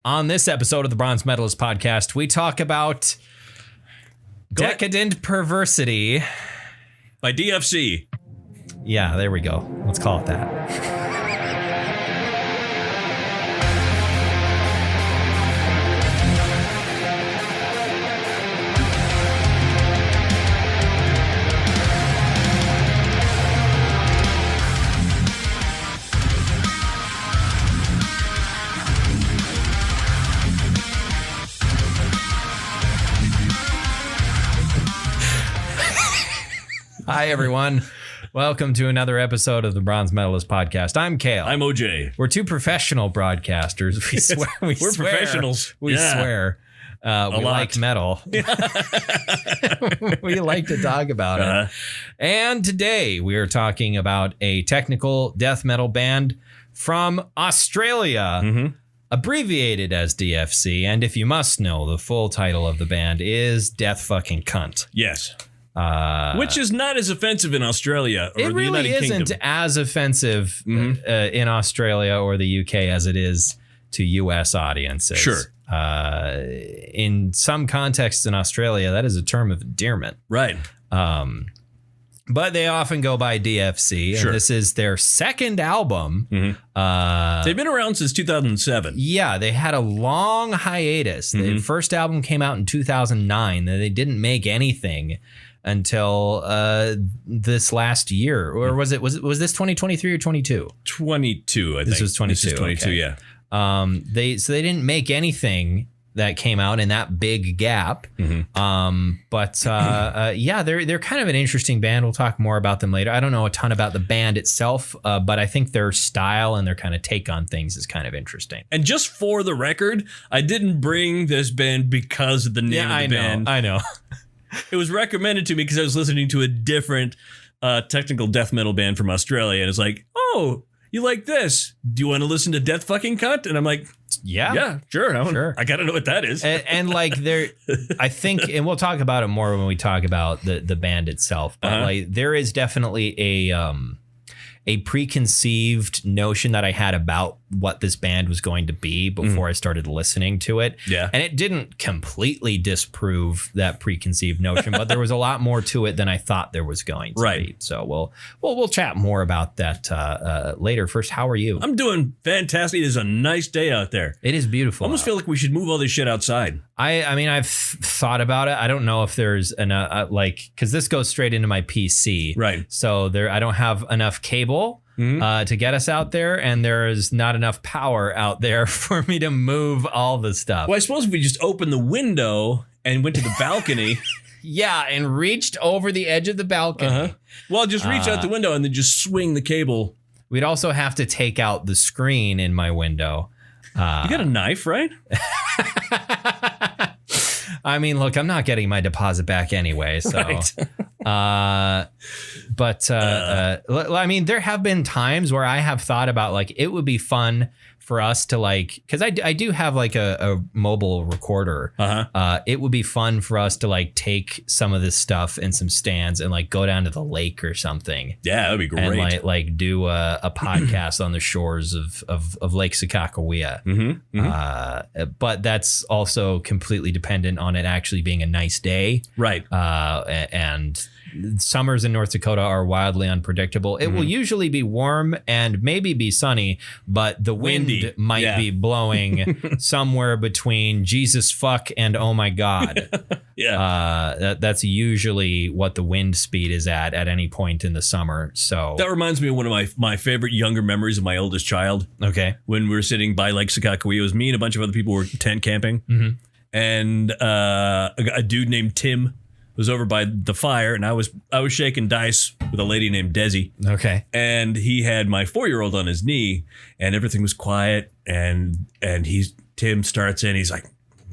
On this episode of the Bronze Metalist podcast, we talk about Decadent Perversity by DFC. Yeah, there we go. Let's call it that. Hi, everyone. Welcome to another episode of the Bronze Medalist podcast. I'm Kale. I'm OJ. We're two professional broadcasters. We swear. We're professionals. We swear. We like metal. We like to talk about it. And today we are talking about a technical death metal band from Australia, abbreviated as DFC. And if you must know, the full title of the band is Death Fucking Cunt. Yes. Which is not as offensive in Australia or it the really United isn't Kingdom. as offensive in Australia or the UK as it is to US audiences. Sure. In some contexts in Australia, that is a term of endearment. Right. But they often go by DFC. Sure. And this is their second album. They've been around since 2007. Yeah, they had a long hiatus. The first album came out in 2009. They didn't make anything until this last year. Or was this 2023 or 22? 22, I think. This was 22. This is 22, okay. yeah. They didn't make anything that came out in that big gap. But yeah, they're kind of an interesting band. We'll talk more about them later. I don't know a ton about the band itself, but I think their style and their kind of take on things is kind of interesting. And just for the record, I didn't bring this band because of the name of the band. I know. It was recommended to me because I was listening to a different technical death metal band from Australia. And it's like, oh, you like this? Do you want to listen to Death Fucking Cunt? And I'm like, yeah, sure. Sure. I got to know what that is. And like I think, and we'll talk about it more when we talk about the band itself, but like there is definitely a preconceived notion that I had about what this band was going to be before I started listening to it. Yeah. And it didn't completely disprove that preconceived notion, but there was a lot more to it than I thought there was going to be. So we'll chat more about that later. First, how are you? I'm doing fantastic. It is a nice day out there. It is beautiful. I almost feel like we should move all this shit outside. I mean, I've thought about it. I don't know if there's because this goes straight into my PC. Right. So I don't have enough cable to get us out there, and there is not enough power out there for me to move all the stuff. Well, I suppose if we just opened the window and went to the balcony. Yeah, and reached over the edge of the balcony. Well, just reach out the window and then just swing the cable. We'd also have to take out the screen in my window. You got a knife, right? I mean, look, I'm not getting my deposit back anyway, so. Right. I mean, there have been times where I have thought about like it would be fun for us to like, because I do have like a mobile recorder. It would be fun for us to like take some of this stuff and some stands and like go down to the lake or something. Yeah, that'd be great. And like do a podcast on the shores of Lake Sakakawea. But that's also completely dependent on it actually being a nice day. Right. And summers in North Dakota are wildly unpredictable. It will usually be warm and maybe be sunny, but the wind might be blowing somewhere between Jesus fuck and oh my God. That's usually what the wind speed is at any point in the summer. So that reminds me of one of my favorite younger memories of my oldest child. Okay. When we were sitting by Lake Sakakawea, it was me and a bunch of other people were tent camping. And a dude named Tim was over by the fire, and I was shaking dice with a lady named Desi. Okay. And he had my 4-year-old on his knee, and everything was quiet. And Tim starts in. He's like,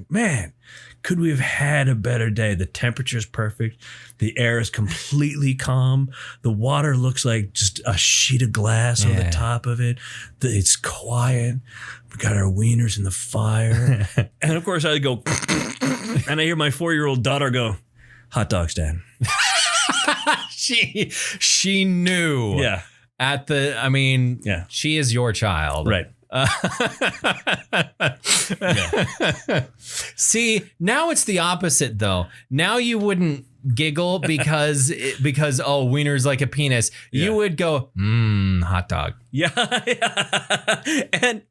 "Man, could we have had a better day? The temperature's perfect. The air is completely calm. The water looks like just a sheet of glass on the top of it. It's quiet. We got our wieners in the fire." And of course I go, and I hear my 4-year-old daughter go, "Hot dogs, Dad." She knew. Yeah. She is your child. Right. See, now it's the opposite though. Now you wouldn't giggle because wiener's like a penis. Yeah. You would go, hot dog. Yeah.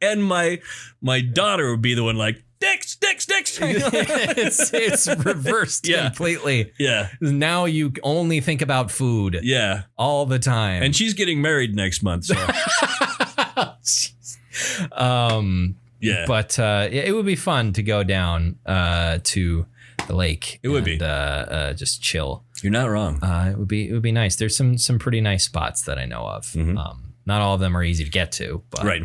And my daughter would be the one like, dicks. it's reversed completely. Yeah. Now you only think about food. Yeah. All the time. And she's getting married next month. So. Yeah. But it would be fun to go down to the lake. It would be just chill. You're not wrong. It would be nice. There's some pretty nice spots that I know of. Mm-hmm. Not all of them are easy to get to, but right.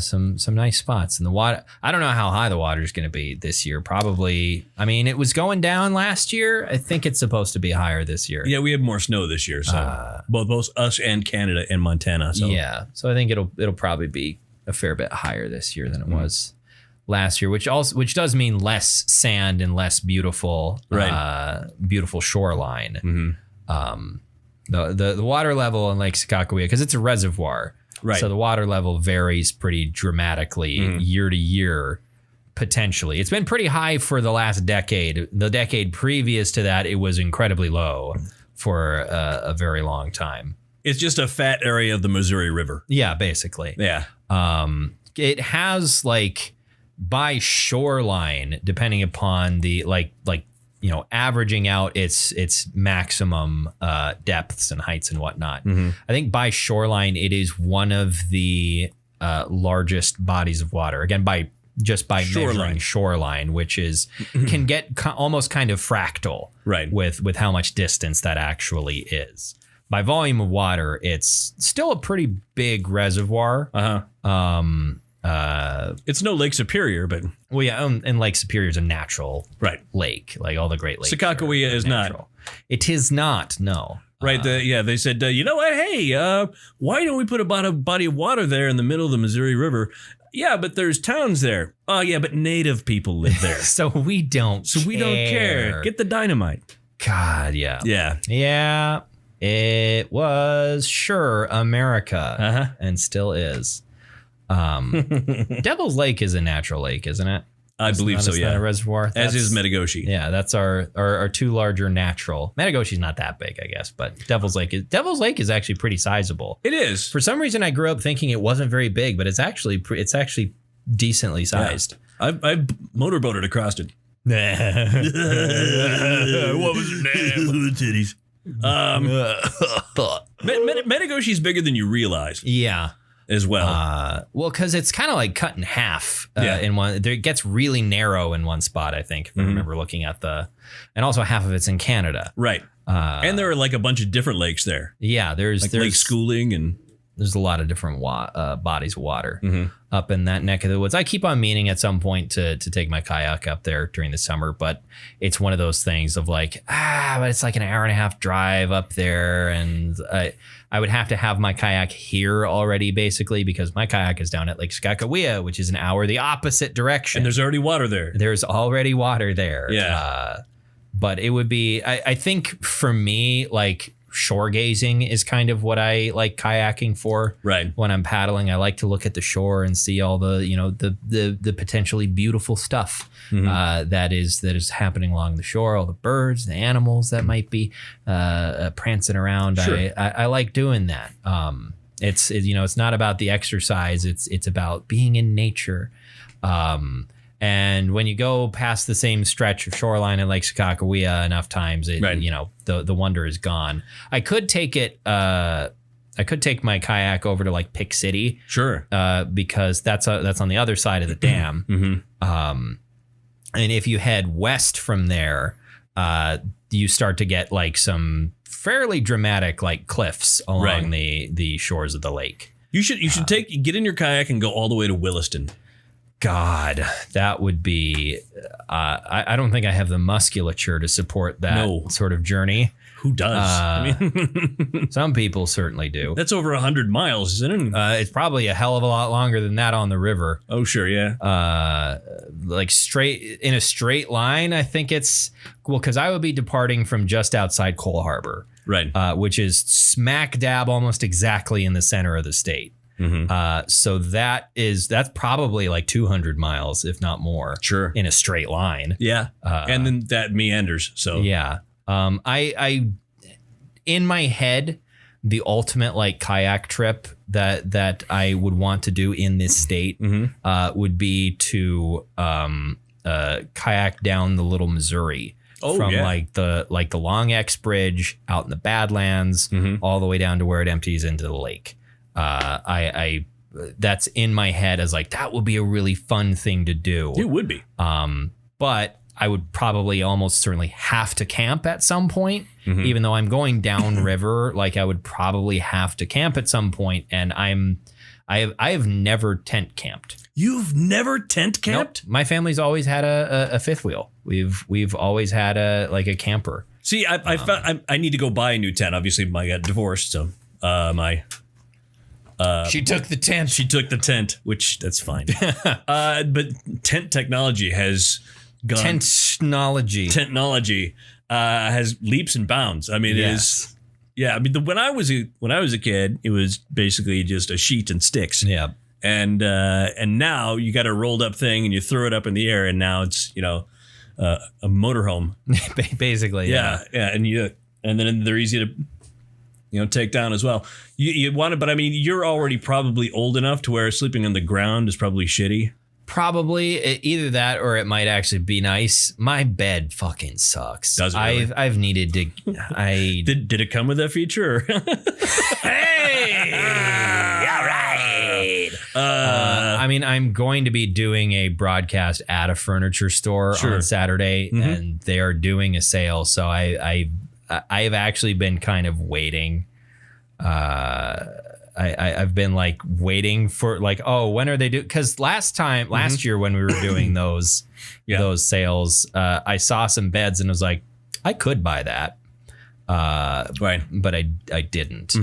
Some nice spots. And the water, I don't know how high the water is going to be this year. Probably, I mean, it was going down last year. I think it's supposed to be higher this year. Yeah, we had more snow this year, so both us and Canada and Montana. So yeah, so I think it'll probably be a fair bit higher this year than it was last year, which does mean less sand and less beautiful, beautiful shoreline. Mm-hmm. The water level in Lake Sakakawea, because it's a reservoir. Right. So the water level varies pretty dramatically year to year, potentially. It's been pretty high for the last decade. The decade previous to that, it was incredibly low for a very long time. It's just a fat area of the Missouri River. Yeah, basically. Yeah. It has like by shoreline, depending upon the averaging out its maximum depths and heights and whatnot. I think by shoreline, it is one of the largest bodies of water. Again, by measuring shoreline, which is can get almost kind of fractal, right? With how much distance that actually is. By volume of water, it's still a pretty big reservoir. It's no Lake Superior, but and Lake Superior is a natural lake, like all the Great Lakes. Sakakawea is not. It is not. No. Right. They said, you know what? Hey, why don't we put a body of water there in the middle of the Missouri River? Yeah, but there's towns there. Oh, yeah, but native people live there. So we don't care. Get the dynamite. God, yeah. Yeah. Yeah. It was sure America and still is. Devil's Lake is a natural lake, isn't it? I believe so, yeah. A reservoir. As is Metagoshi. Yeah, that's our two larger natural. Metagoshi's not that big, I guess, but Devil's Lake is actually pretty sizable. It is. For some reason, I grew up thinking it wasn't very big, but it's actually decently sized. Yeah. I've motorboated across it. What was your name? Titties. Metagoshi's bigger than you realize. Yeah. As well. Because it's kind of like cut in half in one. It gets really narrow in one spot, I think, if I remember looking at and also half of it's in Canada. Right. And there are like a bunch of different lakes there. Yeah, there's Lake Schooling and there's a lot of different bodies of water up in that neck of the woods. I keep on meaning at some point to take my kayak up there during the summer, but it's one of those things of like, but it's like an hour and a half drive up there, and I would have to have my kayak here already, basically, because my kayak is down at Lake Sakakawea, which is an hour the opposite direction. And there's already water there. There's already water there. Yeah. But it would be, I think for me, like shore gazing is kind of what I like kayaking for. Right. When I'm paddling, I like to look at the shore and see all the, the potentially beautiful stuff that is happening along the shore, all the birds, the animals that might be prancing around. Sure. I like doing that. It's not about the exercise. It's about being in nature. And when you go past the same stretch of shoreline in Lake Sakakawea enough times, the wonder is gone. I could take it. I could take my kayak over to like Pick City, sure, because that's on the other side of the dam. And if you head west from there, you start to get like some fairly dramatic like cliffs along the shores of the lake. You should get in your kayak and go all the way to Williston. God, that would be, I don't think I have the musculature to support that sort of journey. Who does? Some people certainly do. That's over 100 miles, isn't it? It's probably a hell of a lot longer than that on the river. Oh, sure, yeah. Like in a straight line, I think it's, because I would be departing from just outside Cole Harbor. Right. Which is smack dab almost exactly in the center of the state. So that's probably like 200 miles, if not more. Sure. In a straight line. Yeah. And then that meanders. So yeah. I in my head, the ultimate like kayak trip that I would want to do in this state would be to kayak down the Little Missouri from like the Long X Bridge out in the Badlands all the way down to where it empties into the lake. I that's in my head as like that would be a really fun thing to do. It would be. But I would probably almost certainly have to camp at some point, even though I'm going downriver. Like I would probably have to camp at some point, and I have never tent camped. You've never tent camped? Nope. My family's always had a fifth wheel. We've always had a camper. See, I found I need to go buy a new tent. Obviously, I got divorced, so she took the tent. She took the tent, which that's fine. But tent technology has gone. Technology has leaps and bounds. I mean, it is. Yeah, I mean, when I was a kid, it was basically just a sheet and sticks. Yeah, and now you got a rolled up thing and you throw it up in the air, and now it's a motorhome. Basically, yeah, and then they're easy to take down as well. You want to, but I mean, you're already probably old enough to where sleeping on the ground is probably shitty. Probably either that or it might actually be nice. My bed fucking sucks. Does it really? I've needed to. Did it come with that feature? Or? Hey, all right. I mean, I'm going to be doing a broadcast at a furniture store on Saturday, and they are doing a sale. So I've actually been kind of waiting. I've been like waiting for like, oh, when are they do? Because last year when we were doing those sales, I saw some beds and was like, I could buy that, right? But I didn't.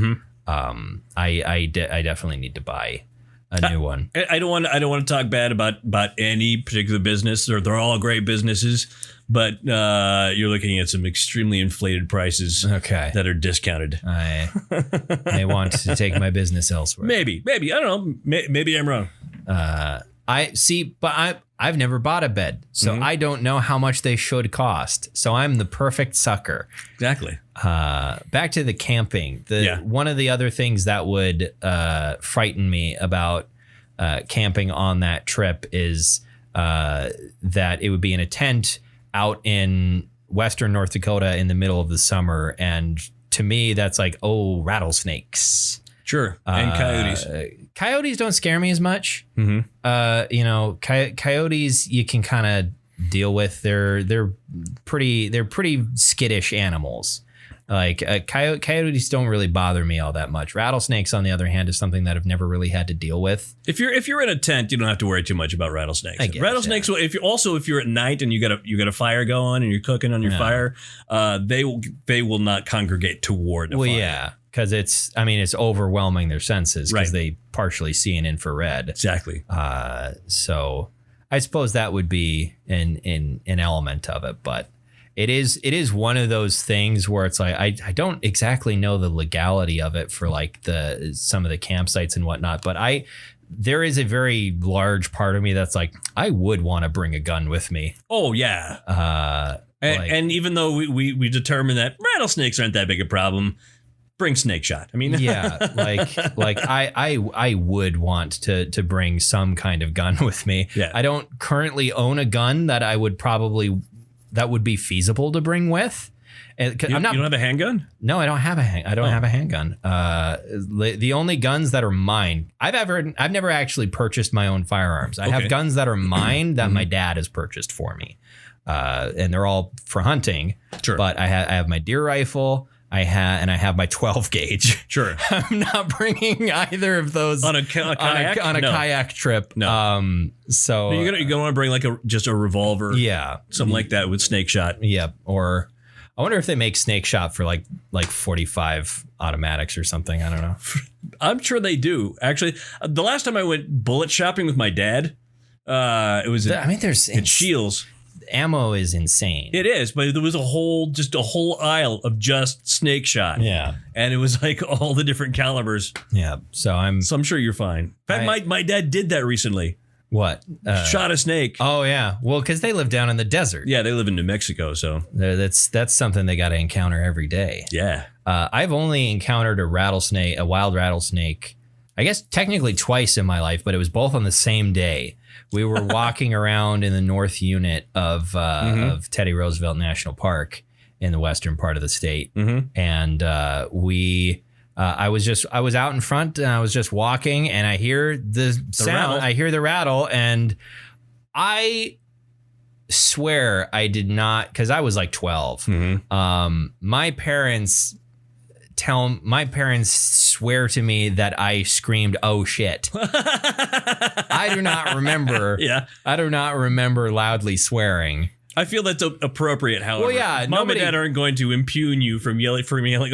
I definitely need to buy a new one. I don't want to talk bad about any particular business. They're all great businesses, but you're looking at some extremely inflated prices that are discounted. I may want to take my business elsewhere. Maybe I don't know. Maybe I'm wrong. I've never bought a bed, so I don't know how much they should cost. So I'm the perfect sucker. Exactly. Back to the camping. One of the other things that would frighten me about camping on that trip is that it would be in a tent out in western North Dakota in the middle of the summer. And to me, that's like, oh, rattlesnakes. Sure. And coyotes. Coyotes don't scare me as much. Coyotes you can kind of deal with. They're pretty skittish animals. Like coyotes don't really bother me all that much. Rattlesnakes, on the other hand, is something that I've never really had to deal with. If you're in a tent, you don't have to worry too much about rattlesnakes. I guess, rattlesnakes. Yeah. If you're at night and you got a fire going and you're cooking on your fire, they will not congregate toward a fire. Well, yeah, because it's overwhelming their senses because they partially see in infrared. Exactly. So I suppose that would be an element of it, but. It is one of those things where it's like I don't exactly know the legality of it for like some of the campsites and whatnot, but there is a very large part of me that's like I would want to bring a gun with me. Oh yeah. And even though we determined that rattlesnakes aren't that big a problem, bring snake shot. I mean, yeah, like I would want to bring some kind of gun with me. Yeah. I don't currently own a gun that would be feasible to bring with. You don't have a handgun? No, I don't have a handgun. The only guns that are mine, I've never actually purchased my own firearms. I have guns that are mine that my dad has purchased for me, and they're all for hunting. Sure. But I have my deer rifle. I have my 12 gauge. Sure. I'm not bringing either of those on a kayak? On a kayak trip. No. So you're gonna want to bring like just a revolver. Yeah. Something like that with snake shot. Yeah. Or I wonder if they make snake shot for like 45 automatics or something. I don't know. I'm sure they do. Actually, the last time I went bullet shopping with my dad, it was there's in Shields. ammo is insane. It is, but there was a whole aisle of just snake shot. Yeah. And it was like all the different calibers. Yeah. So I'm sure you're fine. In fact, my dad did that recently. What? Shot a snake. Oh, yeah. Well, because they live down in the desert. Yeah, they live in New Mexico, so. That's something they got to encounter every day. Yeah. I've only encountered a wild rattlesnake, I guess technically twice in my life, but it was both on the same day. We were walking around in the north unit of Teddy Roosevelt National Park in the western part of the state. Mm-hmm. And I was out in front and I was just walking and I hear the sound, rattle. I hear the rattle, and I swear I did not, because I was like 12. Mm-hmm. My parents swear to me that I screamed, "Oh shit." I do not remember. Yeah. I do not remember loudly swearing. I feel that's appropriate, however. Well, yeah, Mom and Dad aren't going to impugn you from yelling,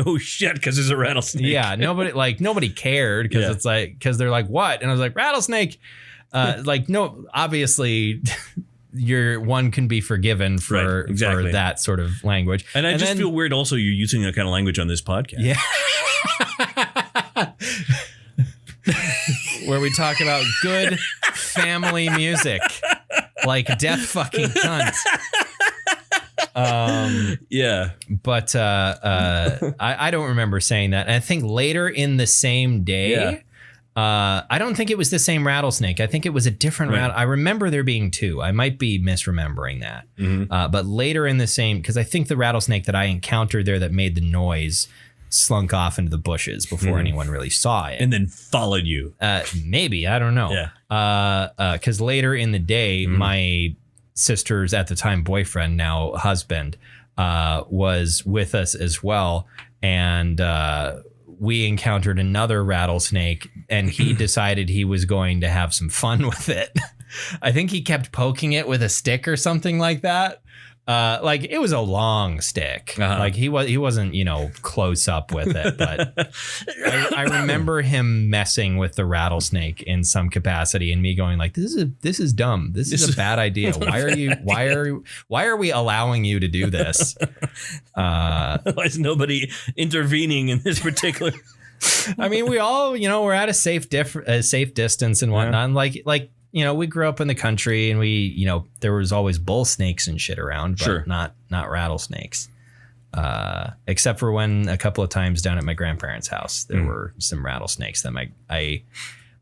"Oh shit," because there's a rattlesnake. Yeah, nobody cared because it's like, because they're like, "What?" And I was like, "Rattlesnake." No, obviously, one can be forgiven for that sort of language. And I just feel weird. Also, you're using that kind of language on this podcast. Yeah. Where we talk about good family music, like Death Fucking Cunt. Yeah. But I don't remember saying that. And I think later in the same day, I don't think it was the same rattlesnake. I think it was a different rattle. I remember there being two. I might be misremembering that. Mm-hmm. But later in the same, because I think the rattlesnake that I encountered there that made the noise slunk off into the bushes before anyone really saw it. And then followed you. Maybe. I don't know. Yeah. Because later in the day, my sister's at the time boyfriend, now husband, was with us as well. And we encountered another rattlesnake, and he decided he was going to have some fun with it. I think he kept poking it with a stick or something like that. Like it was a long stick. Uh-huh. Like he wasn't, close up with it, but I remember him messing with the rattlesnake in some capacity, and me going like, this is dumb. This is a bad idea. Why are we allowing you to do this? Why is nobody intervening in this particular? I mean, we all, we're at a safe distance and whatnot. Yeah. Like, we grew up in the country, and we, there was always bull snakes and shit around, but not rattlesnakes. Except for when a couple of times down at my grandparents' house, there were some rattlesnakes. I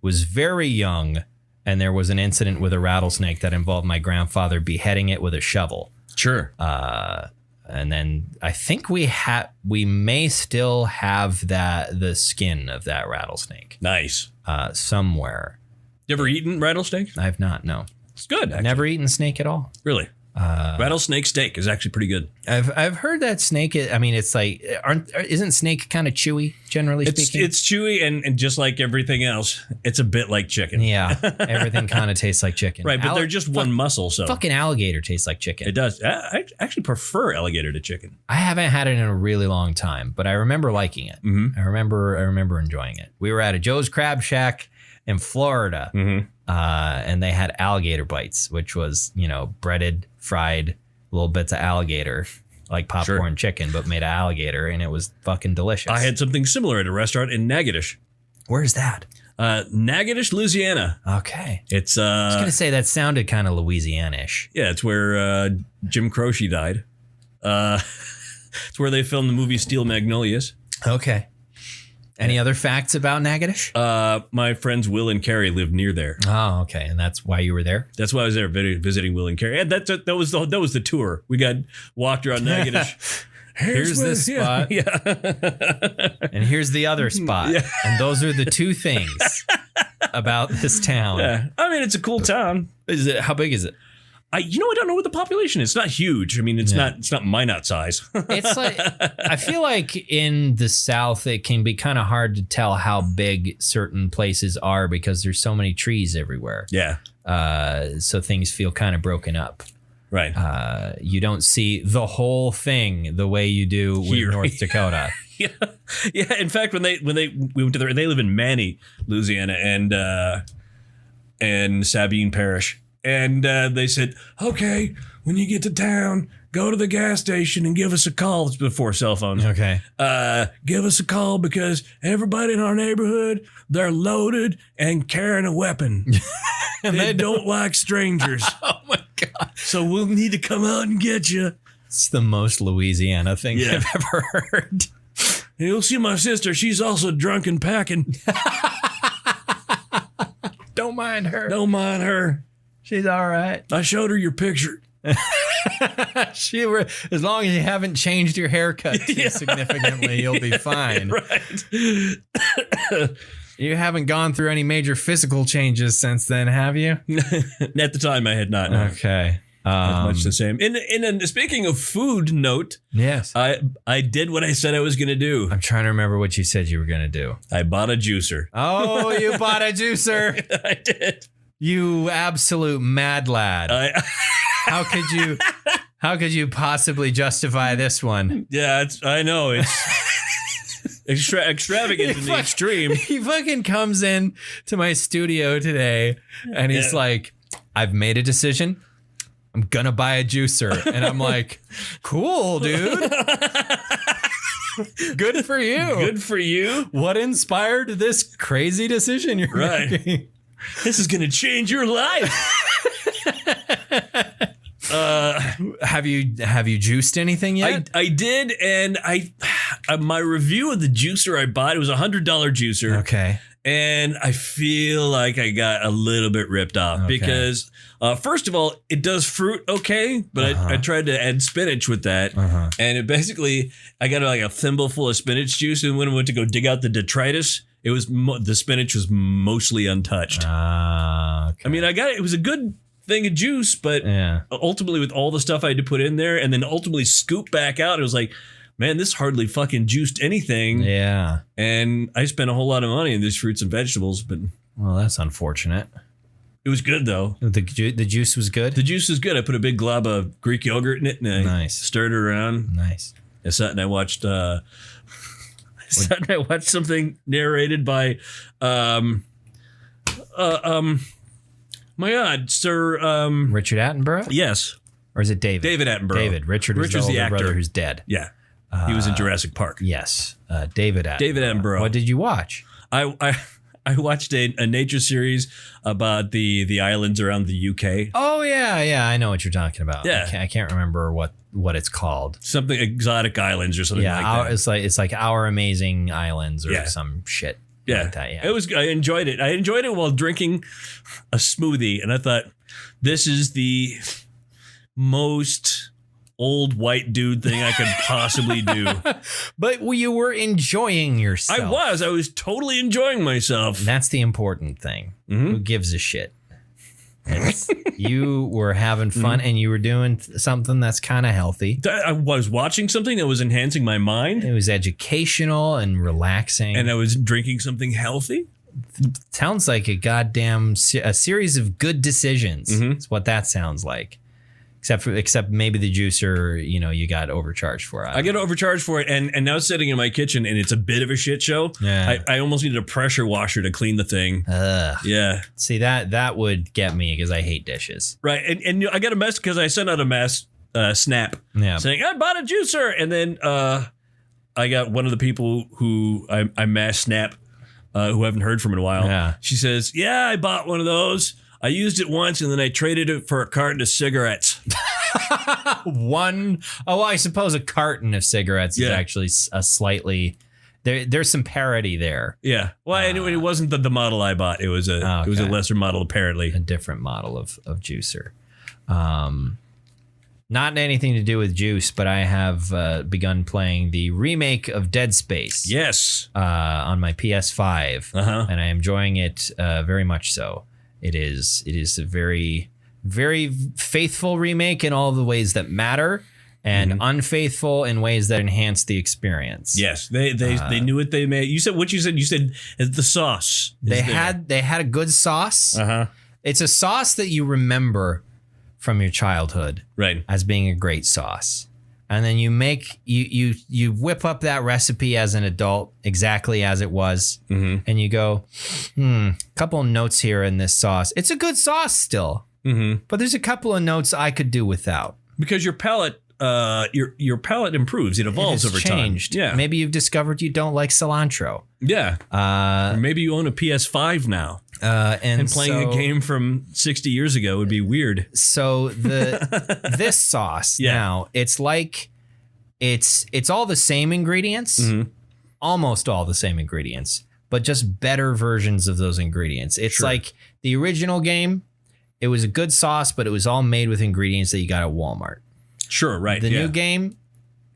was very young, and there was an incident with a rattlesnake that involved my grandfather beheading it with a shovel. Sure. And then I think we may still have the skin of that rattlesnake. Nice. Somewhere. You ever eaten rattlesnake? I have not, no. It's good, actually. Never eaten snake at all. Really? Rattlesnake steak is actually pretty good. I've heard that snake, it's like, isn't snake kind of chewy, generally speaking? It's chewy, and just like everything else, it's a bit like chicken. Yeah, everything kind of tastes like chicken. Right, but they're just one muscle, so. Fucking alligator tastes like chicken. It does. I actually prefer alligator to chicken. I haven't had it in a really long time, but I remember liking it. Mm-hmm. I remember enjoying it. We were at a Joe's Crab Shack in Florida, and they had alligator bites, which was, breaded, fried little bits of alligator, like popcorn chicken, but made of alligator, and it was fucking delicious. I had something similar at a restaurant in Natchitoches. Where's that? Natchitoches, Louisiana. Okay. It's I was gonna say that sounded kind of Louisiana-ish. Yeah, it's where Jim Croce died. It's where they filmed the movie Steel Magnolias. Okay. Any other facts about Natchitoches? My friends Will and Carrie lived near there. Oh, okay, and that's why you were there. That's why I was there visiting Will and Carrie. And that was the tour. We got walked around Natchitoches. Here's this spot, yeah. And here's the other spot, and those are the two things about this town. Yeah, I mean, it's a cool town. Is it? How big is it? I don't know what the population is. It's not huge. I mean, it's not Minot size. It's like, I feel like in the South, it can be kind of hard to tell how big certain places are because there's so many trees everywhere. Yeah. So things feel kind of broken up. Right. You don't see the whole thing the way you do with North Dakota. Yeah. Yeah. In fact, when we went to they live in Manny, Louisiana, and Sabine Parish. and they said, okay, when you get to town, go to the gas station and give us a call. It's before cell phones. Okay. Give us a call because everybody in our neighborhood, they're loaded and carrying a weapon. And they don't like strangers. Oh my God. So we'll need to come out and get you. It's the most Louisiana thing I've ever heard. You'll see my sister. She's also drunk and packing. Don't mind her. Don't mind her. She's all right. I showed her your picture. As long as you haven't changed your haircut too significantly, you'll be fine. Right. You haven't gone through any major physical changes since then, have you? At the time, I had not. No. Okay. Much the same. Speaking of food note, yes, I did what I said I was going to do. I'm trying to remember what you said you were going to do. I bought a juicer. Oh, you bought a juicer. I did. You absolute mad lad. How could you possibly justify this one? Yeah, I know. It's extravagant in the extreme. He fucking comes in to my studio today and he's like, I've made a decision. I'm gonna buy a juicer. And I'm like, cool, dude. Good for you. Good for you. What inspired this crazy decision you're making? This is gonna change your life. Have you juiced anything yet? I did, and my review of the juicer I bought, it was $100 juicer. Okay. And I feel like I got a little bit ripped off because, first of all, it does fruit okay, but I tried to add spinach with that. And it basically, I got like a thimble full of spinach juice, and when I went to go dig out the detritus, it was the spinach was mostly untouched. Okay. I mean, it was a good thing of juice, but ultimately with all the stuff I had to put in there and then ultimately scoop back out, it was like, man, this hardly fucking juiced anything. Yeah. And I spent a whole lot of money on these fruits and vegetables, but well, that's unfortunate. It was good though. The juice was good? The juice was good. I put a big glob of Greek yogurt in it and I stirred it around. Nice. I sat and I watched something narrated by my God, Sir Richard Attenborough? Yes. Or is it David? David Attenborough. David. Richard's the older actor. brother who's dead. Yeah. He was in Jurassic Park. Yes. David Attenborough. David Attenborough. What did you watch? I watched a nature series about the islands around the UK. Oh, yeah. I know what you're talking about. Yeah. I can't remember what it's called. Something exotic islands or something like that. It's like Our Amazing Islands or some shit. Yeah. Like that, I enjoyed it. I enjoyed it while drinking a smoothie. And I thought, this is the most old white dude thing I could possibly do. But you were enjoying yourself. I was totally enjoying myself. And that's the important thing. Mm-hmm. Who gives a shit? You were having fun and you were doing something that's kind of healthy. I was watching something that was enhancing my mind. It was educational and relaxing. And I was drinking something healthy. Sounds like a series of good decisions. Mm-hmm. It's what that sounds like. Except maybe the juicer, you got overcharged for it. I get overcharged for it, and now it's sitting in my kitchen, and it's a bit of a shit show. Yeah. I almost needed a pressure washer to clean the thing. Ugh. Yeah. See, that would get me because I hate dishes. Right, and I got a mess because I sent out a mass snap saying, I bought a juicer, and then I got one of the people who I mass snap who I haven't heard from in a while. Yeah. She says, yeah, I bought one of those. I used it once and then I traded it for a carton of cigarettes. I suppose a carton of cigarettes is actually a slightly, there's some parity there. Yeah. Well, anyway, it wasn't the model I bought. It was a lesser model, apparently. A different model of juicer. Not anything to do with juice, but I have begun playing the remake of Dead Space. Yes. On my PS5. And I am enjoying it very much so. It is a very, very faithful remake in all the ways that matter, and unfaithful in ways that enhance the experience. Yes, they knew what they made. You said the sauce. They had a good sauce. It's a sauce that you remember from your childhood, right, as being a great sauce. And then you whip up that recipe as an adult exactly as it was. And you go, couple of notes here in this sauce. It's a good sauce still. but there's a couple of notes I could do without. Because your palate, your palate improves. It evolves over changed. time. Yeah. Maybe you've discovered you don't like cilantro. Yeah. Or maybe you own a PS5 now. And playing a game from 60 years ago would be weird. So this sauce now, it's like it's all the same ingredients, almost all the same ingredients, but just better versions of those ingredients. It's like the original game. It was a good sauce, but it was all made with ingredients that you got at Walmart. Sure, right. The new game,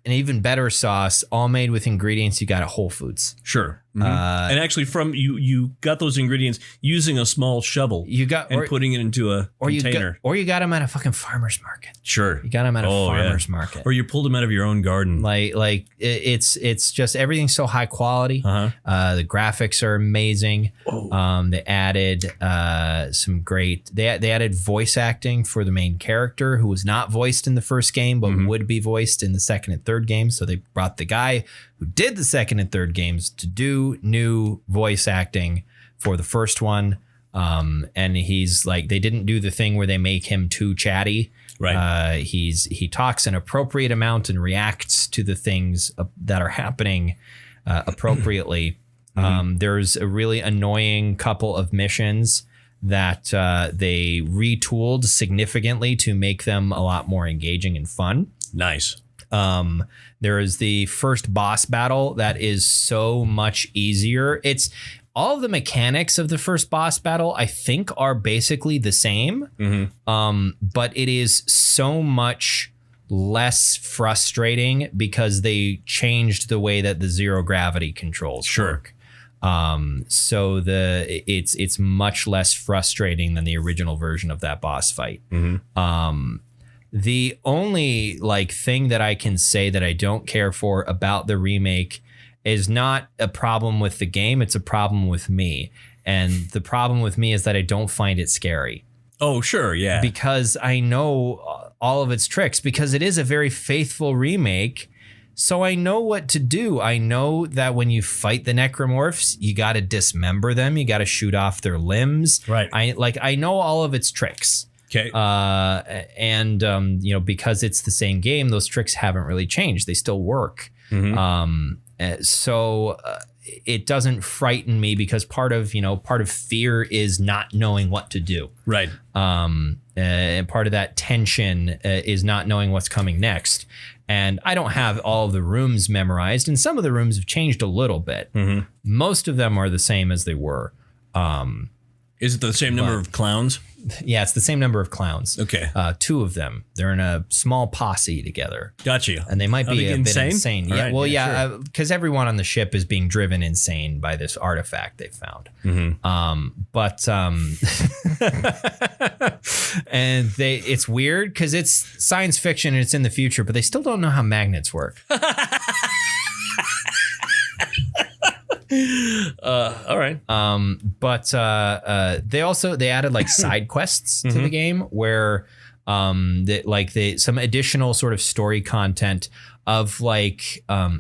an even better sauce, all made with ingredients you got at Whole Foods. Sure. And actually, from you got those ingredients using a small shovel. Putting it into a container. Or you got them at a fucking farmer's market. Sure. You got them at a farmer's market. Or you pulled them out of your own garden. It's just everything's so high quality. The graphics are amazing. They added some great. They added voice acting for the main character who was not voiced in the first game, but would be voiced in the second and third game. So they brought the guy who did the second and third games to do new voice acting for the first one. And he's like, they didn't do the thing where they make him too chatty. Right. He talks an appropriate amount and reacts to the things that are happening appropriately. There's a really annoying couple of missions that they retooled significantly to make them a lot more engaging and fun. Nice. There is the first boss battle that is so much easier. It's all of the mechanics of the first boss battle, I think, are basically the same. But it is so much less frustrating because they changed the way that the zero gravity controls work. So it's much less frustrating than the original version of that boss fight. The only thing that I can say that I don't care for about the remake is not a problem with the game. It's a problem with me. And the problem with me is that I don't find it scary. Oh, sure. Yeah. Because I know all of its tricks, because it is a very faithful remake. So I know what to do. I know that when you fight the necromorphs, you got to dismember them. You got to shoot off their limbs. Right. I know all of its tricks. Okay. Because it's the same game, those tricks haven't really changed. They still work. So it doesn't frighten me because part of fear is not knowing what to do. Right. And part of that tension is not knowing what's coming next. And I don't have all of the rooms memorized, and some of the rooms have changed a little bit. Most of them are the same as they were. Is it the same number of clowns? Yeah, it's the same number of clowns. Okay. 2 of them. They're in a small posse together. Gotcha. And they might be a bit insane. All yeah. right. Well, because everyone on the ship is being driven insane by this artifact they found. And it's weird because it's science fiction and it's in the future, but they still don't know how magnets work. All right. But they added side quests to the game where some additional sort of story content of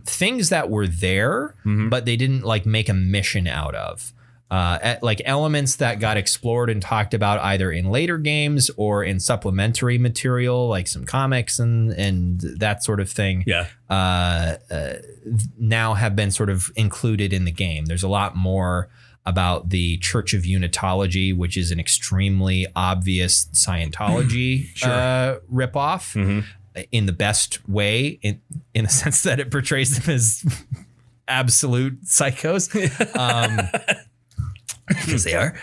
things that were there, but they didn't make a mission out of. Elements that got explored and talked about either in later games or in supplementary material, like some comics and that sort of thing. Yeah. Now have been sort of included in the game. There's a lot more about the Church of Unitology, which is an extremely obvious Scientology ripoff in the best way, in the sense that it portrays them as absolute psychos. Because they are.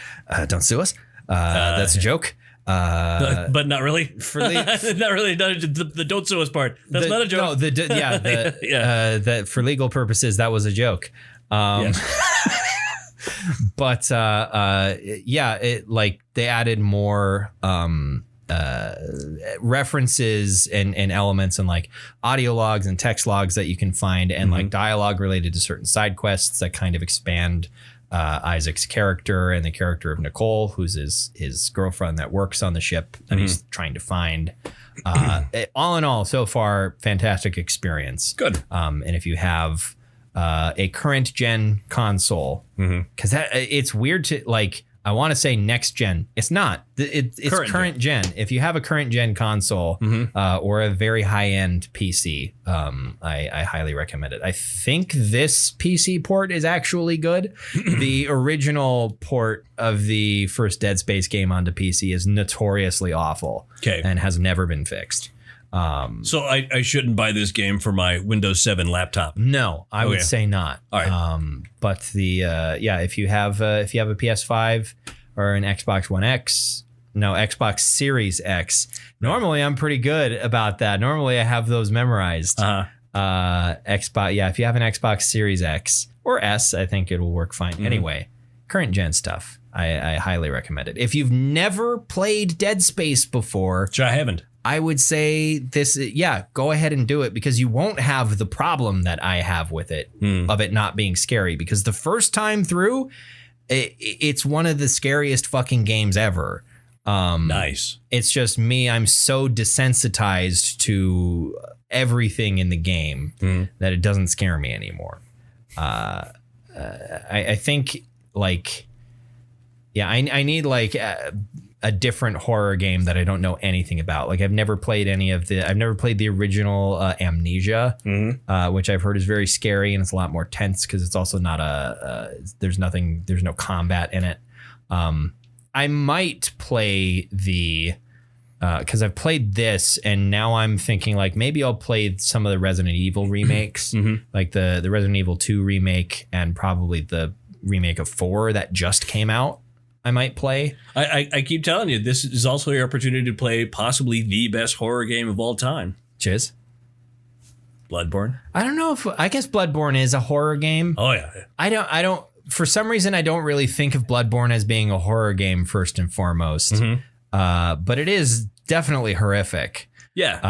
Don't sue us. That's a joke. But not really. Not really. The don't sue us part. That's not a joke. No, that for legal purposes, that was a joke. But they added more references and elements and audio logs and text logs that you can find, and dialogue related to certain side quests that kind of expand Isaac's character and the character of Nicole, who's his girlfriend that works on the ship that he's trying to find. All in all, so far, fantastic experience. Good. And if you have a current gen console, because it's weird to I want to say next gen. It's not. It's current gen. If you have a current gen console or a very high end PC, I highly recommend it. I think this PC port is actually good. The original port of the first Dead Space game onto PC is notoriously awful and has never been fixed. So I shouldn't buy this game for my Windows 7 laptop. No, I would say not. All right. But the if you have a PS5 or an Xbox One X, Xbox Series X. Normally, I'm pretty good about that. Normally, I have those memorized. Xbox, if you have an Xbox Series X or S, I think it'll work fine. Anyway, current gen stuff. I highly recommend it. If you've never played Dead Space before, which I haven't. I would say this, go ahead and do it because you won't have the problem that I have with it, of it not being scary. Because the first time through, it's one of the scariest fucking games ever. Nice. It's just me. I'm so desensitized to everything in the game that it doesn't scare me anymore. I think I need a different horror game that I don't know anything about. Like I've never played the original Amnesia, which I've heard is very scary and it's a lot more tense because it's also not there's no combat in it. I might play because I've played this and now I'm thinking maybe I'll play some of the Resident Evil remakes, like the Resident Evil 2 remake and probably the remake of 4 that just came out. I might play. I keep telling you, this is also your opportunity to play possibly the best horror game of all time. Chiz? Bloodborne? I don't know I guess Bloodborne is a horror game. Oh, yeah. I don't, for some reason, I don't really think of Bloodborne as being a horror game first and foremost. But it is definitely horrific. Yeah.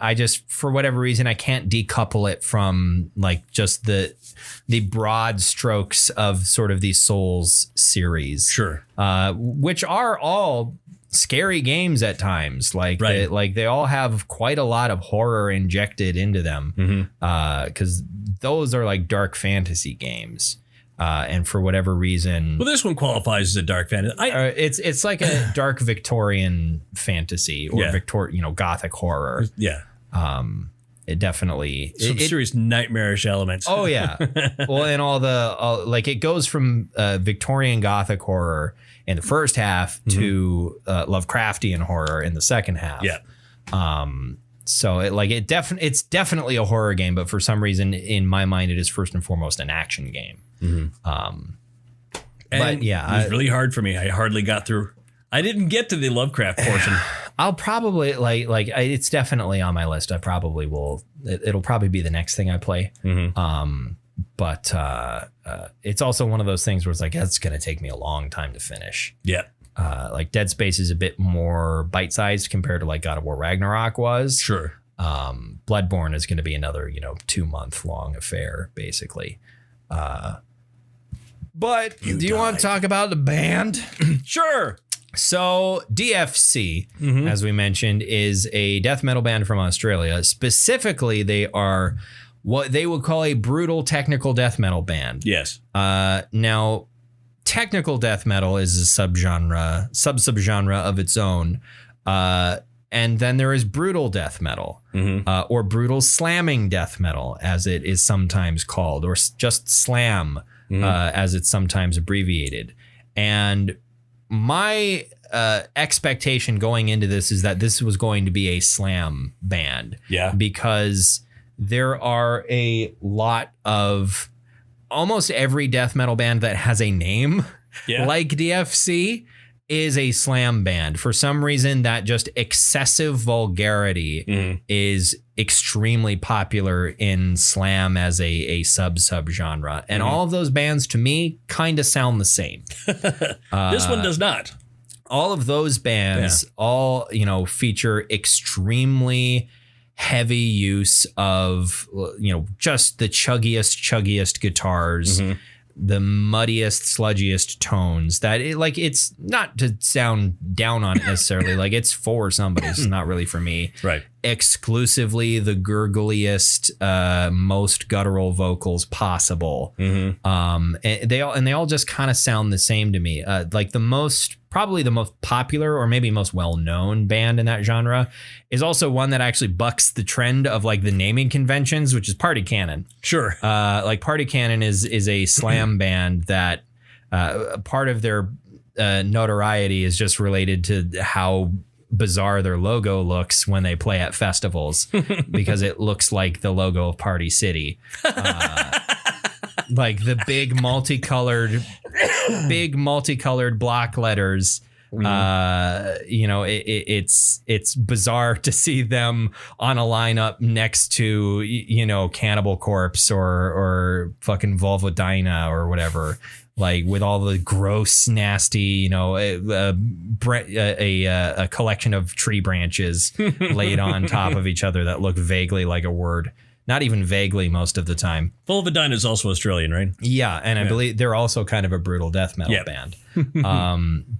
I just, for whatever reason, I can't decouple it from just the broad strokes of sort of these Souls series. Sure. Which are all scary games at times. They all have quite a lot of horror injected into them. Because those are dark fantasy games. And for whatever reason, well, this one qualifies as a dark fantasy. It's like a dark Victorian fantasy or Gothic horror. Yeah. It definitely some serious nightmarish elements. Oh yeah. Well, and all it goes from Victorian Gothic horror in the first half to Lovecraftian horror in the second half. Yeah. So it's definitely a horror game, but for some reason in my mind it is first and foremost an action game. But yeah, it was really hard for me. I hardly got through. I didn't get to the Lovecraft portion. I'll probably it's definitely on my list. I probably will. It'll probably be the next thing I play. But it's also one of those things where it's it's going to take me a long time to finish. Yeah. Dead Space is a bit more bite-sized compared to God of War Ragnarok was. Sure. Bloodborne is going to be another 2-month long affair basically. But do you want to talk about the band? Sure. So DFC, as we mentioned, is a death metal band from Australia. Specifically, they are what they would call a brutal technical death metal band. Yes. Now, technical death metal is a sub-subgenre of its own. And then there is brutal death metal, or brutal slamming death metal, as it is sometimes called, or just slam, as it's sometimes abbreviated. And my expectation going into this is that this was going to be a slam band. Yeah. Because there are a lot of almost every death metal band that has a name like DFC is a slam band. For some reason, that just excessive vulgarity is extremely popular in slam as a sub-genre. And all of those bands, to me, kind of sound the same. This one does not. All of those bands all, feature extremely heavy use of, just the chuggiest guitars, the muddiest, sludgiest tones that it's not to sound down on it necessarily. It's for somebody. It's not really for me. Right. exclusively the gurgliest, most guttural vocals possible. And they all just kind of sound the same to me. Like probably the most popular or maybe most well-known band in that genre is also one that actually bucks the trend of like the naming conventions, which is Party Cannon. Sure. Like Party Cannon is a slam band that part of their notoriety is just related to how bizarre their logo looks when they play at festivals because it looks like the logo of Party City. Like the big multicolored block letters. It's bizarre to see them on a lineup next to, Cannibal Corpse or fucking Vulvodyna or whatever. Like with all the gross, nasty, a collection of tree branches laid on top of each other that look vaguely like a word. Not even vaguely most of the time. Vulvodyna is also Australian, right? Yeah, and I believe they're also kind of a brutal death metal band.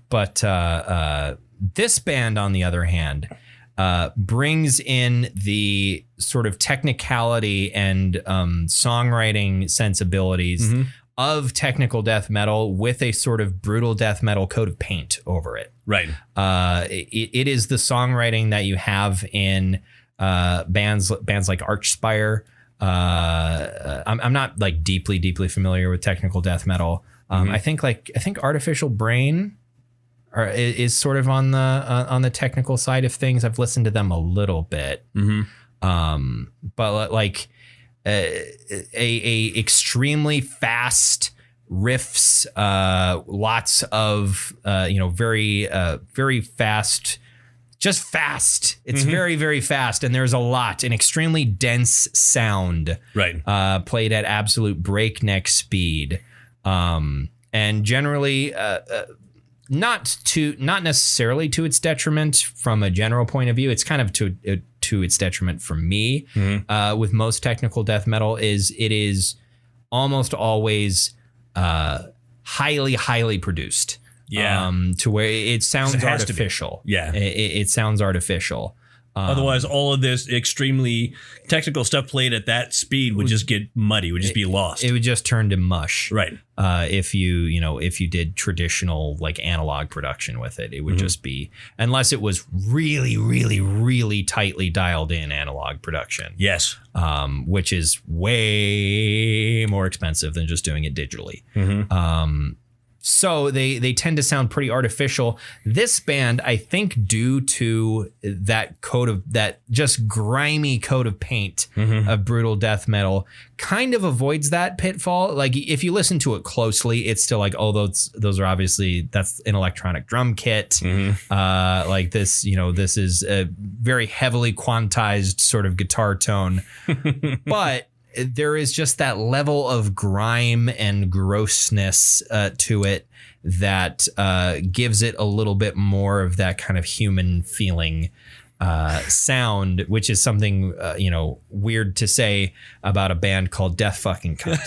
But this band, on the other hand, brings in the sort of technicality and songwriting sensibilities of technical death metal with a sort of brutal death metal coat of paint over it. Right. It is the songwriting that you have in bands like Archspire. I'm not like deeply familiar with technical death metal. I think Artificial Brain is sort of on the technical side of things. I've listened to them a little bit. But like a extremely fast riffs, lots of very fast. Just fast. It's very, very fast. And there's an extremely dense sound. Right. Played at absolute breakneck speed. And generally, not necessarily to its detriment from a general point of view. It's kind of to its detriment for me. With most technical death metal it is almost always highly produced. Yeah. To where it sounds artificial. Yeah. It sounds artificial. Otherwise, all of this extremely technical stuff played at that speed would just get muddy, would just be lost. It would just turn to mush. Right. If you did traditional like analog production with it, it would just be, unless it was really, really, really tightly dialed in analog production. Yes. Which is way more expensive than just doing it digitally. So they tend to sound pretty artificial. This band, I think, due to that just grimy coat of paint of brutal death metal, kind of avoids that pitfall. Like if you listen to it closely, it's still like, oh, those are obviously, that's an electronic drum kit. Like this, this is a very heavily quantized sort of guitar tone, but there is just that level of grime and grossness to it that gives it a little bit more of that kind of human feeling sound, which is something, weird to say about a band called Death Fucking Cunt.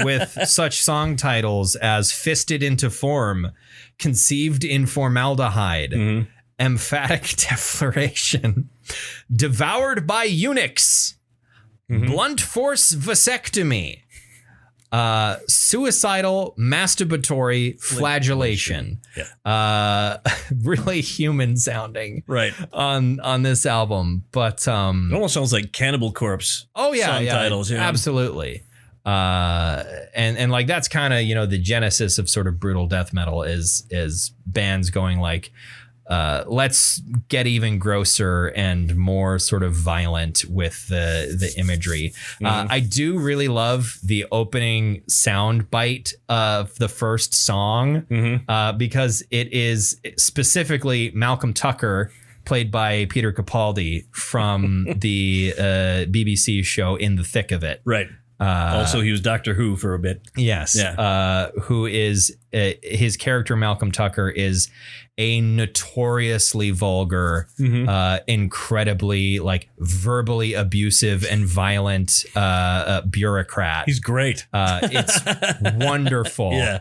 With such song titles as Fisted into Form, Conceived in Formaldehyde, Emphatic Defloration, Devoured by Eunuchs, Blunt Force Vasectomy, Suicidal Masturbatory Flagellation. Really human sounding, right, on this album, but it almost sounds like Cannibal Corpse. Song titles, absolutely. And like that's kind of the genesis of sort of brutal death metal is bands going like, let's get even grosser and more sort of violent with the imagery. I do really love the opening sound bite of the first song because it is specifically Malcolm Tucker, played by Peter Capaldi from the BBC show In the Thick of It. Right. Also, he was Doctor Who for a bit. Yes. Yeah. Who is his character, Malcolm Tucker, is a notoriously vulgar, incredibly like verbally abusive and violent bureaucrat. He's great. It's wonderful. Yeah.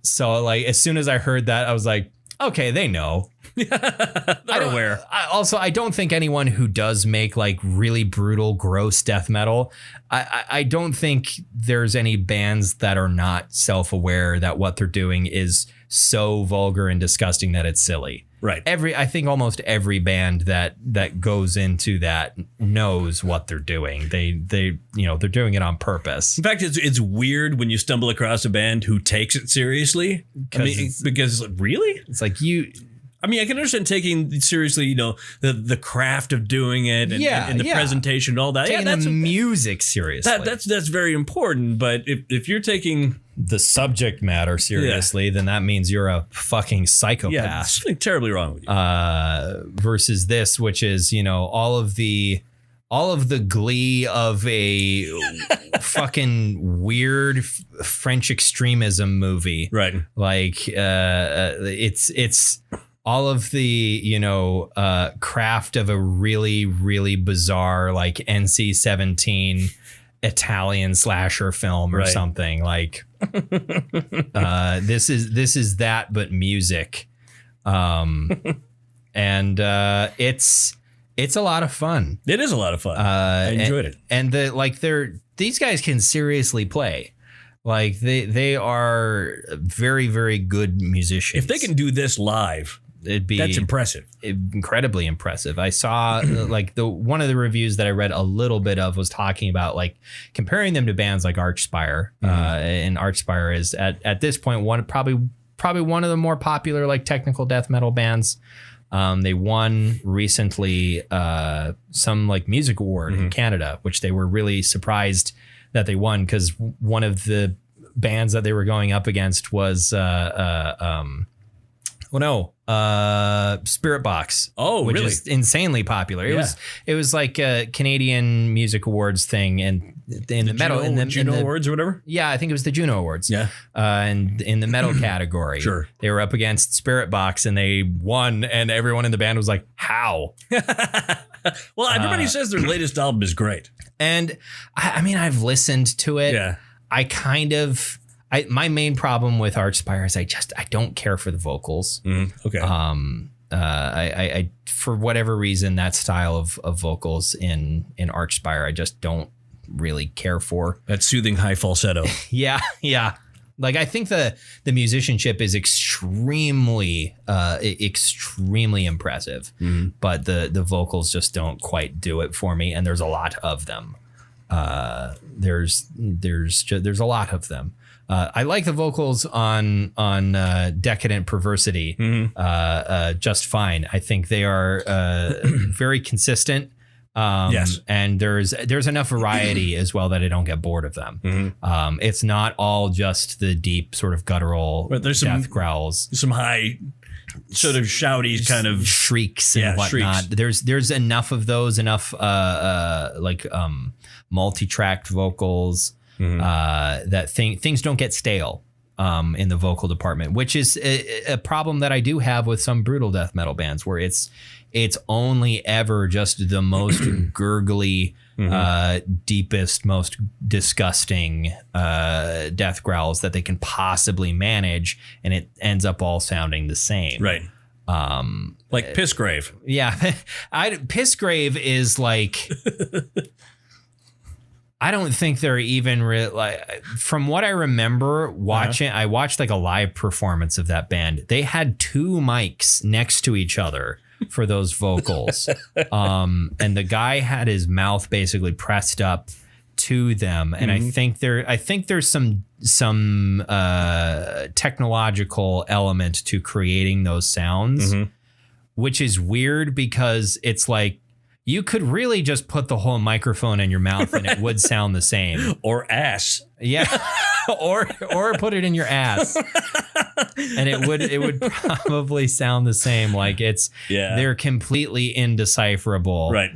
So like as soon as I heard that, I was like, okay, they know. They're aware. I don't think anyone who does make like really brutal, gross death metal, I don't think there's any bands that are not self-aware that what they're doing is so vulgar and disgusting that it's silly. Right. I think almost every band that goes into that knows what they're doing. They're doing it on purpose. In fact, it's weird when you stumble across a band who takes it seriously. Because really? It's like I can understand taking seriously, the craft of doing it and the presentation and all that. Taking the music seriously. That's very important. But if you're taking the subject matter seriously, then that means you're a fucking psychopath. Yeah, there's something terribly wrong with you. Versus this, which is, all of the glee of a fucking weird French extremism movie. Right. Like it's all of the, craft of a really, really bizarre, like NC-17 Italian slasher film or something. Like this is that, but music. And it's a lot of fun. It is a lot of fun. I enjoyed it. And these guys can seriously play. Like they are very, very good musicians. If they can do this live, that's impressive. Incredibly impressive. I saw like one of the reviews that I read a little bit of was talking about like comparing them to bands like Archspire. And Archspire is at this point probably one of the more popular like technical death metal bands. They won recently some like music award in Canada, which they were really surprised that they won because one of the bands that they were going up against was Spirit Box. Oh, which really? is insanely popular. It was like a Canadian Music Awards thing, and in the metal, Juno Awards or whatever. Yeah, I think it was the Juno Awards. Yeah, and in the metal category, sure, they were up against Spirit Box, and they won, and everyone in the band was like, "How?" Well, everybody says their latest album is great, and I've listened to it. Yeah, my main problem with Archspire is I don't care for the vocals. Okay. I for whatever reason that style of vocals in Archspire I just don't really care for. That soothing high falsetto. Yeah. Like I think the musicianship is extremely impressive, but the vocals just don't quite do it for me. And there's a lot of them. There's a lot of them. I like the vocals on Decadent Perversity just fine. I think they are very consistent. Yes. And there's enough variety as well that I don't get bored of them. It's not all just the deep sort of guttural death growls. Some high sort of shouty kind of shrieks and whatnot. Shrieks. There's enough of those, multi-tracked vocals. That things don't get stale in the vocal department, which is a problem that I do have with some brutal death metal bands, where it's only ever just the most gurgly, deepest, most disgusting death growls that they can possibly manage, and it ends up all sounding the same. Right. Like Pissgrave. Yeah, Pissgrave is like. I don't think they're even from what I remember watching, I watched like a live performance of that band. They had two mics next to each other for those vocals. And the guy had his mouth basically pressed up to them. And I think there's some technological element to creating those sounds, which is weird because it's like, you could really just put the whole microphone in your mouth and it would sound the same. Or ass. Yeah. or put it in your ass. And it would probably sound the same. Like they're completely indecipherable. Right.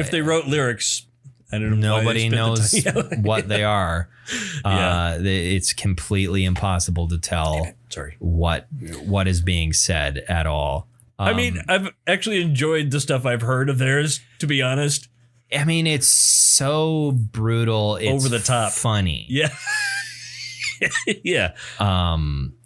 If they wrote lyrics, I don't know. Nobody knows what they are. It's completely impossible to tell what is being said at all. I've actually enjoyed the stuff I've heard of theirs, to be honest. It's so brutal. It's over the top. Funny. Yeah. Yeah.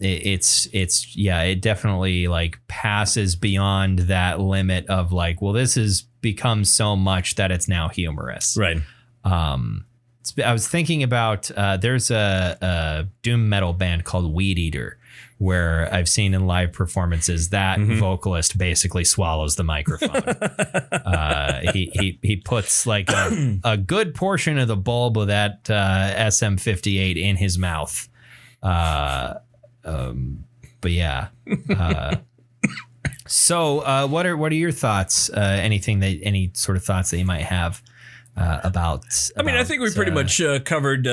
It definitely like passes beyond that limit of like, well, this has become so much that it's now humorous. Right. I was thinking about there's a doom metal band called Weed Eater, where I've seen in live performances that vocalist basically swallows the microphone. He puts like a good portion of the bulb of that SM58 in his mouth. But yeah. So what are your thoughts? Any sort of thoughts that you might have about? I mean, I think we pretty much covered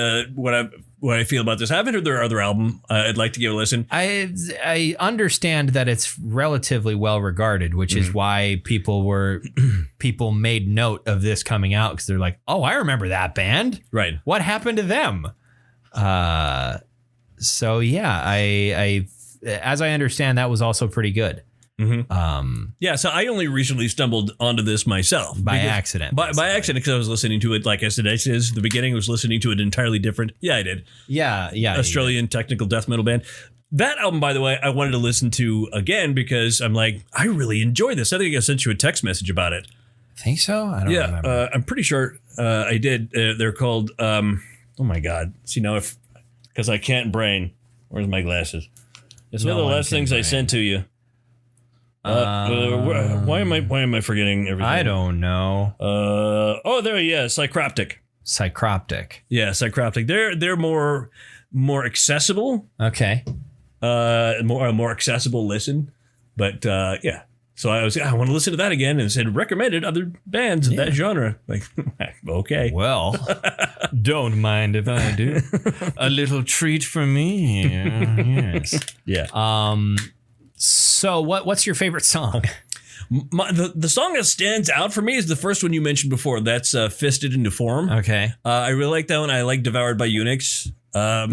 what I feel about this. I haven't heard their other album. I'd like to give it a listen. I understand that it's relatively well regarded, which is why people made note of this coming out, because they're like, oh, I remember that band. Right. What happened to them? So yeah, I as I understand, that was also pretty good. Yeah, so I only recently stumbled onto this myself by accident. By accident, because I was listening to it. Like I said, at the beginning, I was listening to it entirely different. Yeah, I did. Yeah. Australian technical death metal band. That album, by the way, I wanted to listen to again because I'm like, I really enjoy this. I think I sent you a text message about it. Think so? I don't remember. I'm pretty sure I did. They're called. Oh my God! See now, because I can't brain. Where's my glasses? It's one of the last things I sent to you. Why am I forgetting everything? I don't know. Psychroptic. Yeah, Psychroptic. They're more accessible. Okay. More accessible listen. But yeah. So I want to listen to that again, and said recommended other bands in that genre. Like, okay. Well, don't mind if I do. A little treat for me. Yes. Yeah. So what's your favorite song? The song that stands out for me is the first one you mentioned before. That's Fisted into Form. Okay. I really like that one. I like Devoured by Eunuchs. Also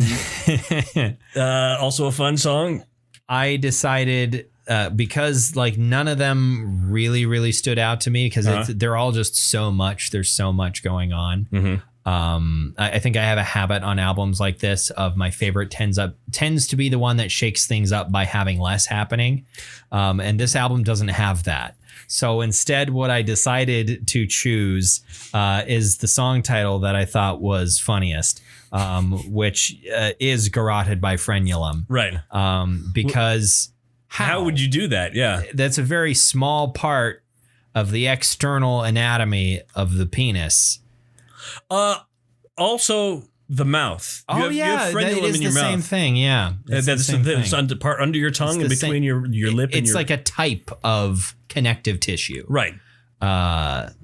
a fun song. I decided because like none of them really stood out to me, because they're all just so much. There's so much going on. I think I have a habit on albums like this of my favorite tends to be the one that shakes things up by having less happening. And this album doesn't have that. So instead, what I decided to choose is the song title that I thought was funniest, which is Garroted by Frenulum. Right. Because how would you do that? Yeah. That's a very small part of the external anatomy of the penis. Also the mouth. You have frenulum that is in your the mouth. same thing. Yeah, that's the part under your tongue and between your lip. It's like a type of connective tissue, right?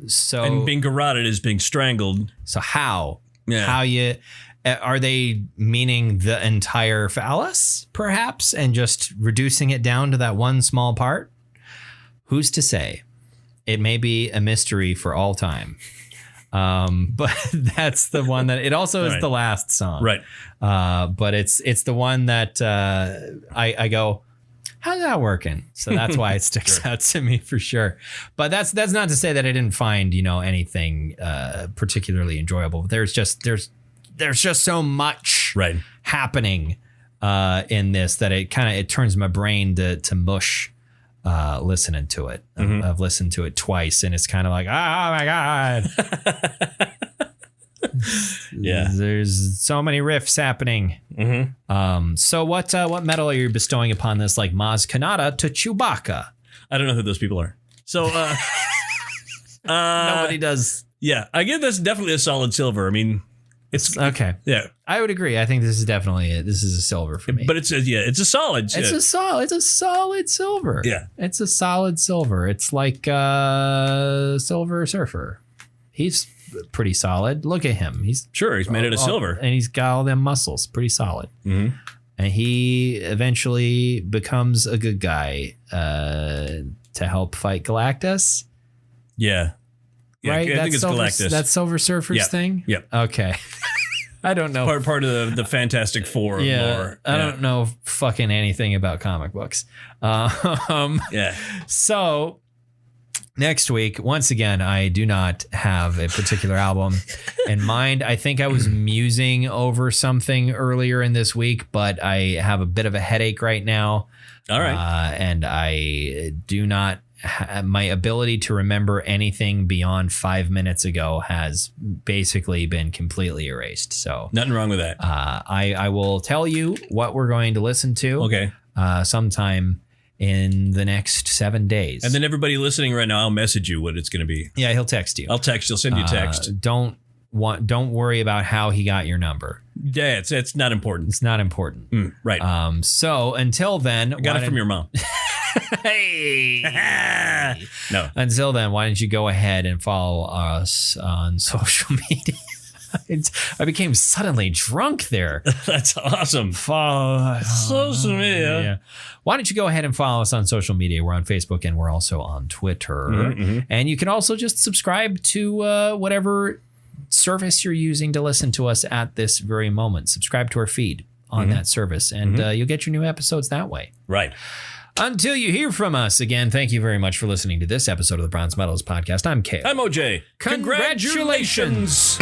So and being garroted is being strangled. So how? Yeah. How you? Are they meaning the entire phallus, perhaps, and just reducing it down to that one small part? Who's to say? It may be a mystery for all time. But that's the one that it also is the last song. Right. But it's the one that I go, how's that working? So that's why it sticks out to me for sure. But that's not to say that I didn't find, anything particularly enjoyable. There's just so much happening in this that it turns my brain to mush. Listening to it. I've listened to it twice, and it's kind of like, oh my God. Yeah. There's so many riffs happening. So what metal are you bestowing upon this, like Maz Kanata to Chewbacca? I don't know who those people are. So nobody does. Yeah, I give this definitely a solid silver. I mean, it's okay. Yeah, I would agree. I think this is definitely this is a silver for me. But it's a solid. It's a solid silver. Yeah, it's a solid silver. It's like Silver Surfer. He's pretty solid. Look at him. He's made it of silver, and he's got all them muscles. Pretty solid. And he eventually becomes a good guy to help fight Galactus. Yeah. Yeah, right? I think it's Galactus. That's Silver Surfer's thing? Yep. Okay. I don't know. Part of the Fantastic Four lore. I don't know fucking anything about comic books. Yeah. So Next week, once again, I do not have a particular album in mind. I think I was musing over something earlier in this week, but I have a bit of a headache right now. All right. And I do not my ability to remember anything beyond 5 minutes ago has basically been completely erased. So nothing wrong with that. I will tell you what we're going to listen to. Okay. Sometime in the next 7 days. And then everybody listening right now, I'll message you what it's going to be. Yeah, he'll text you. I'll send you a text. Don't worry about how he got your number. Yeah, it's not important. It's not important. Right. So until then, I got it from your mom. Hey. No. Until then, why don't you go ahead and follow us on social media? I became suddenly drunk there. That's awesome. Follow social media. Yeah. Why don't you go ahead and follow us on social media? We're on Facebook and we're also on Twitter. Mm-hmm. And you can also just subscribe to whatever service you're using to listen to us at this very moment. Subscribe to our feed on that service, and you'll get your new episodes that way. Right. Until you hear from us again, thank you very much for listening to this episode of the Bronze Metalist Podcast. I'm Kale. I'm OJ. Congratulations.